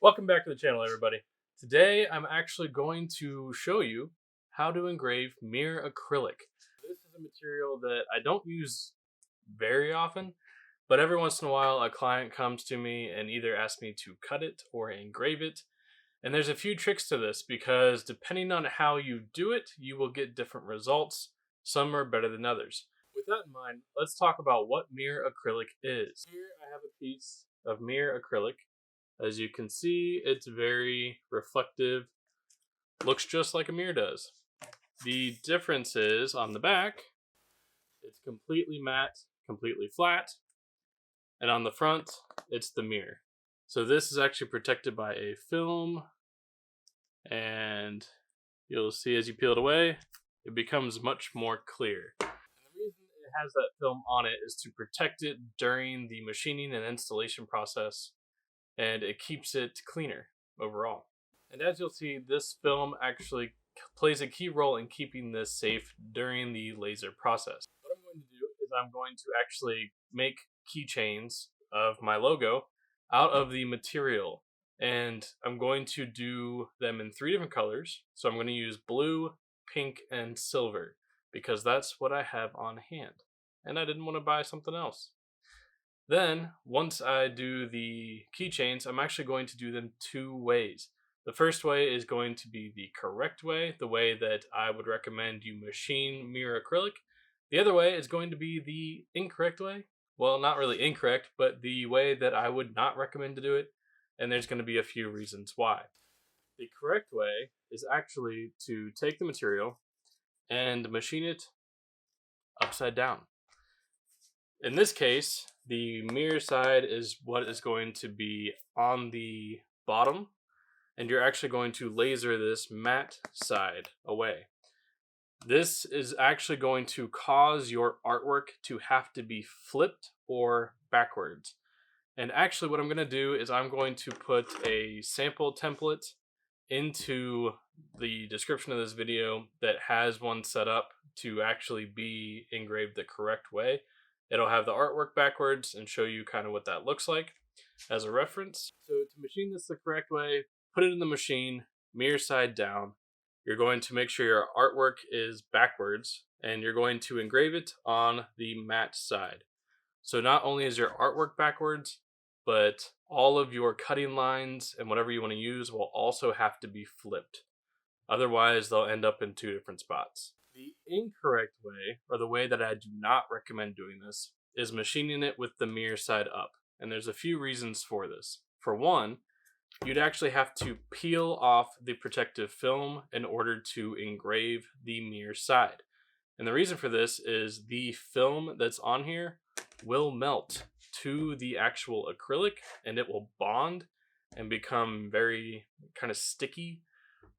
Welcome back to the channel, everybody. Today I'm actually going to show you how to engrave mirror acrylic. This is a material that I don't use very often, but every once in a while a client comes to me and either asks me to cut it or engrave it. And there's a few tricks to this because depending on how you do it, you will get different results. Some are better than others. With that in mind, let's talk about what mirror acrylic is. Here I have a piece of mirror acrylic. As you can see, it's very reflective, looks just like a mirror does. The difference is on the back, it's completely matte, completely flat, and on the front, it's the mirror. So this is actually protected by a film, and you'll see as you peel it away, it becomes much more clear. And the reason it has that film on it is to protect it during the machining and installation process, and it keeps it cleaner overall. And as you'll see, this film actually plays a key role in keeping this safe during the laser process. What I'm going to do is I'm going to actually make keychains of my logo out of the material, and I'm going to do them in 3 different colors. So I'm going to use blue, pink, and silver because that's what I have on hand, and I didn't want to buy something else. Then, once I do the keychains, I'm actually going to do them 2 ways. The first way is going to be the correct way, the way that I would recommend you machine mirror acrylic. The other way is going to be the incorrect way. Well, not really incorrect, but the way that I would not recommend to do it, and there's going to be a few reasons why. The correct way is actually to take the material and machine it upside down. In this case, the mirror side is what is going to be on the bottom, and you're actually going to laser this matte side away. This is actually going to cause your artwork to have to be flipped or backwards. And actually what I'm going to do is I'm going to put a sample template into the description of this video that has one set up to actually be engraved the correct way. It'll have the artwork backwards and show you kind of what that looks like as a reference. So to machine this the correct way, put it in the machine, mirror side down. You're going to make sure your artwork is backwards, and you're going to engrave it on the matte side. So not only is your artwork backwards, but all of your cutting lines and whatever you want to use will also have to be flipped. Otherwise, they'll end up in 2 different spots. The incorrect way, or the way that I do not recommend doing this, is machining it with the mirror side up. And there's a few reasons for this. For one, you'd actually have to peel off the protective film in order to engrave the mirror side. And the reason for this is the film that's on here will melt to the actual acrylic, and it will bond and become very kind of sticky.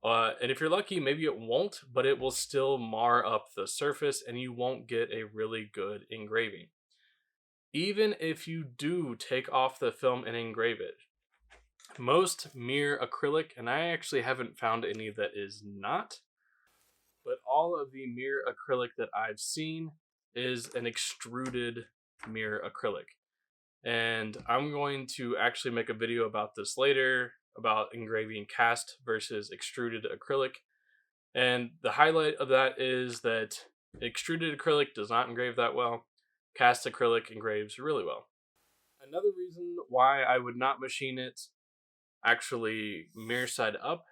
And if you're lucky, maybe it won't, but it will still mar up the surface and you won't get a really good engraving. Even if you do take off the film and engrave it, most mirror acrylic, and I actually haven't found any that is not, but all of the mirror acrylic that I've seen is an extruded mirror acrylic. And I'm going to actually make a video about this later, about engraving cast versus extruded acrylic. And the highlight of that is that extruded acrylic does not engrave that well. Cast acrylic engraves really well. Another reason why I would not machine it actually mirror side up,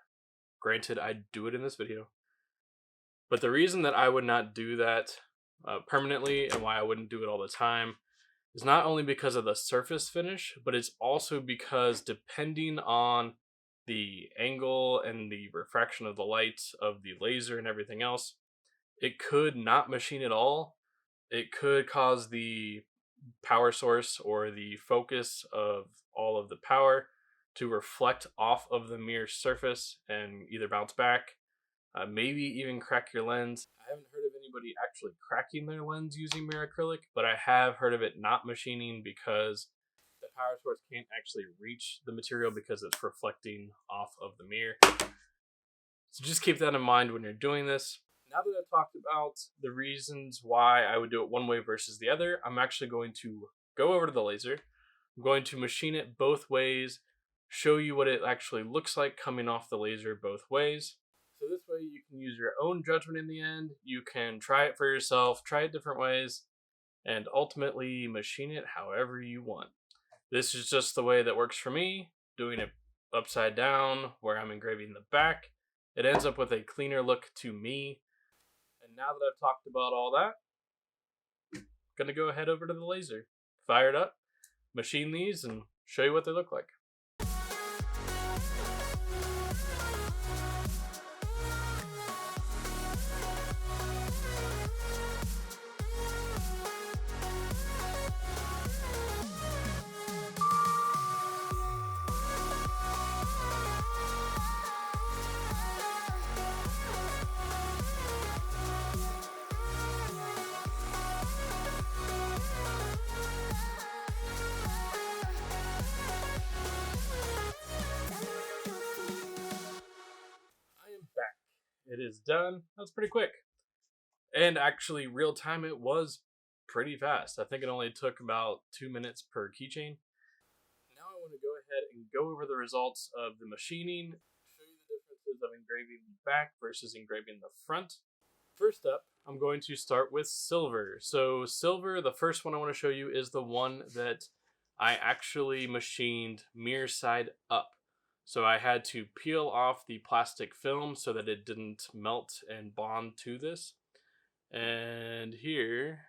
granted I do it in this video, but the reason that I would not do that permanently and why I wouldn't do it all the time is not only because of the surface finish, but it's also because depending on the angle and the refraction of the light of the laser and everything else, it could not machine at all. It could cause the power source or the focus of all of the power to reflect off of the mirror surface and either bounce back, maybe even crack your lens. I haven't heard of anybody actually cracking their lens using mirror acrylic, but I have heard of it not machining because the power source can't actually reach the material because it's reflecting off of the mirror. So just keep that in mind when you're doing this. Now that I've talked about the reasons why I would do it one way versus the other, I'm actually going to go over to the laser. I'm going to machine it both ways, show you what it actually looks like coming off the laser both ways. So this way you can use your own judgment in the end. You can try it for yourself, try it different ways, and ultimately machine it however you want. This is just the way that works for me, doing it upside down where I'm engraving the back. It ends up with a cleaner look to me. And now that I've talked about all that, I'm gonna go ahead over to the laser, fire it up, machine these, and show you what they look like. Back. It is done. That's pretty quick. And actually, real time, it was pretty fast. I think it only took about 2 minutes per keychain. Now I want to go ahead and go over the results of the machining, show you the differences of engraving the back versus engraving the front. First up, I'm going to start with silver. So silver, the first one I want to show you is the one that I actually machined mirror side up. So I had to peel off the plastic film so that it didn't melt and bond to this. And here,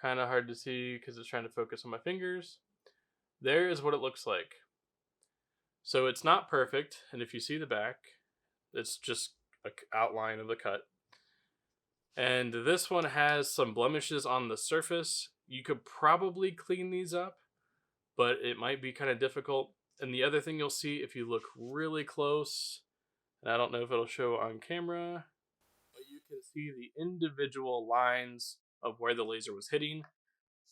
kind of hard to see because it's trying to focus on my fingers. There is what it looks like. So it's not perfect, and if you see the back, it's just an outline of the cut. And this one has some blemishes on the surface. You could probably clean these up, but it might be kind of difficult. And the other thing you'll see if you look really close, and I don't know if it'll show on camera, but you can see the individual lines of where the laser was hitting,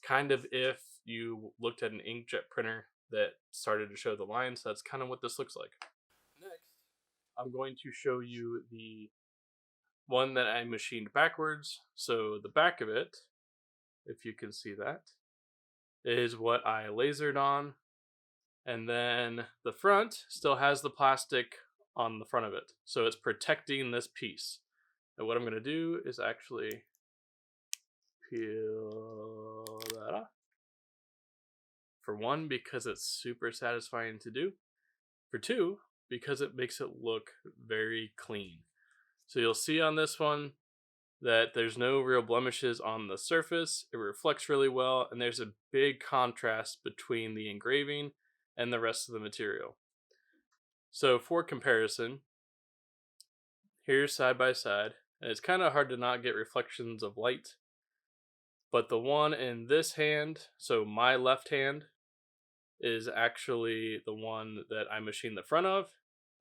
kind of if you looked at an inkjet printer that started to show the lines. That's kind of what this looks like. Next, I'm going to show you the one that I machined backwards. So the back of it, if you can see that, is what I lasered on. And then the front still has the plastic on the front of it. So it's protecting this piece. And what I'm going to do is actually peel that off. For one, because it's super satisfying to do. For two, because it makes it look very clean. So you'll see on this one that there's no real blemishes on the surface. It reflects really well, and there's a big contrast between the engraving and the rest of the material. So for comparison, here's side by side, and it's kind of hard to not get reflections of light, but the one in this hand, so my left hand, is actually the one that I machined the front of.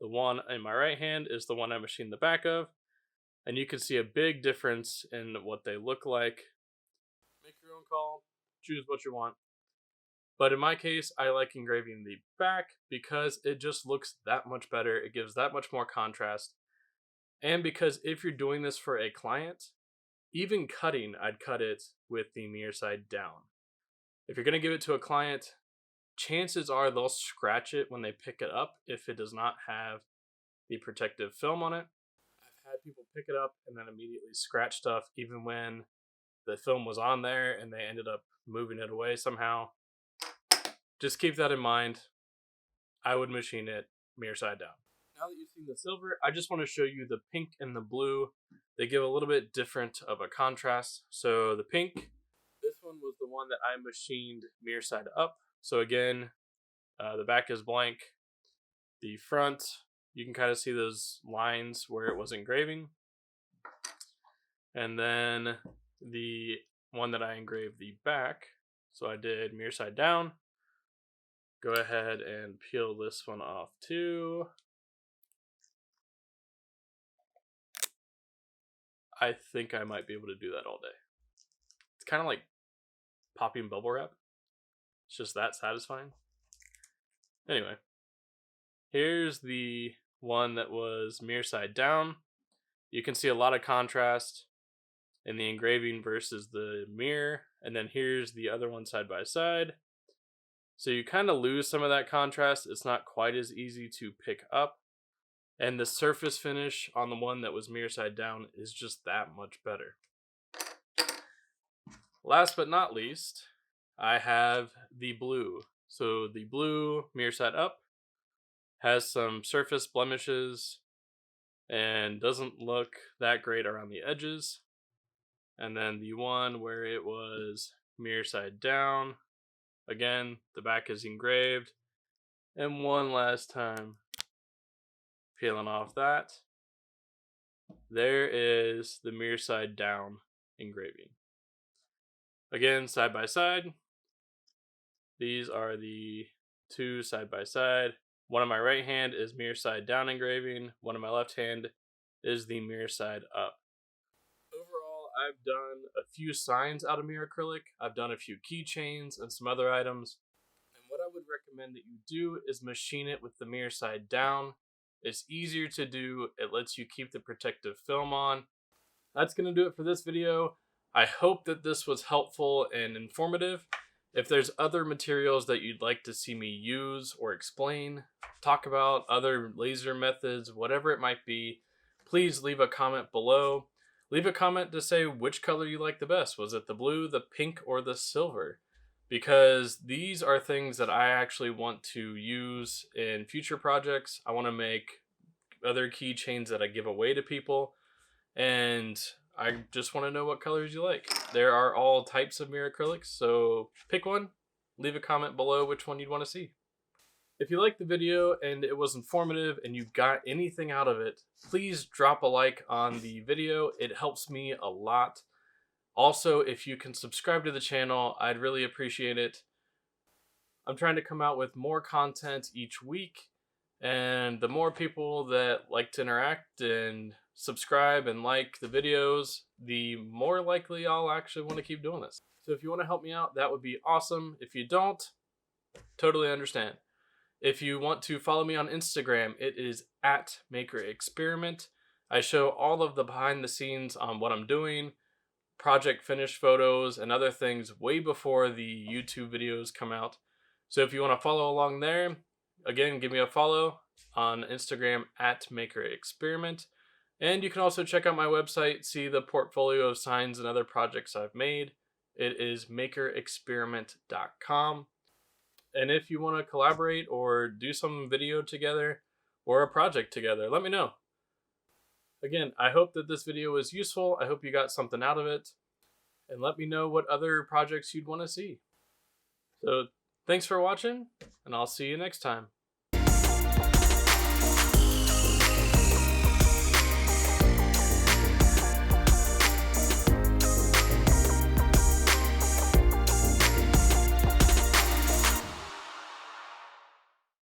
The one in my right hand is the one I machined the back of, and you can see a big difference in what they look like. Make your own call, choose what you want. But in my case, I like engraving the back because it just looks that much better. It gives that much more contrast. And because if you're doing this for a client, even cutting, I'd cut it with the mirror side down. If you're going to give it to a client, chances are they'll scratch it when they pick it up if it does not have the protective film on it. I've had people pick it up and then immediately scratch stuff even when the film was on there and they ended up moving it away somehow. Just keep that in mind. I would machine it mirror side down. Now that you've seen the silver, I just want to show you the pink and the blue. They give a little bit different of a contrast. So the pink, this one was the one that I machined mirror side up. So again, the back is blank. The front, you can kind of see those lines where it was engraving. And then the one that I engraved the back, so I did mirror side down. Go ahead and peel this one off too. I think I might be able to do that all day. It's kind of like popping bubble wrap. It's just that satisfying. Anyway, here's the one that was mirror side down. You can see a lot of contrast in the engraving versus the mirror. And then here's the other one side by side. So you kind of lose some of that contrast. It's not quite as easy to pick up. And the surface finish on the one that was mirror side down is just that much better. Last but not least, I have the blue. So the blue mirror side up has some surface blemishes and doesn't look that great around the edges. And then the one where it was mirror side down, again, the back is engraved. And one last time, peeling off that, there is the mirror side down engraving. Again, side by side. These are the two side by side. One on my right hand is mirror side down engraving. One on my left hand is the mirror side up. Overall, I've done a few signs out of mirror acrylic. I've done a few keychains and some other items. And what I would recommend that you do is machine it with the mirror side down. It's easier to do. It lets you keep the protective film on. That's going to do it for this video. I hope that this was helpful and informative. If there's other materials that you'd like to see me use or explain, talk about other laser methods, whatever it might be, please leave a comment below. Leave a comment to say which color you like the best. Was it the blue, the pink, or the silver? Because these are things that I actually want to use in future projects. I want to make other keychains that I give away to people. And I just want to know what colors you like. There are all types of mirror acrylics, so pick one. Leave a comment below which one you'd want to see. If you liked the video and it was informative and you got anything out of it, please drop a like on the video. It helps me a lot. Also, if you can subscribe to the channel, I'd really appreciate it. I'm trying to come out with more content each week, and the more people that like to interact and subscribe and like the videos, the more likely I'll actually want to keep doing this. So if you want to help me out, that would be awesome. If you don't, totally understand. If you want to follow me on Instagram, it is @MakerExperiment. I show all of the behind the scenes on what I'm doing, project finish photos, and other things way before the YouTube videos come out. So if you want to follow along there, again, give me a follow on Instagram @MakerExperiment. And you can also check out my website, see the portfolio of signs and other projects I've made. It is makerexperiment.com. And if you want to collaborate or do some video together or a project together, let me know. Again, I hope that this video was useful. I hope you got something out of it. And let me know what other projects you'd want to see. So thanks for watching, and I'll see you next time.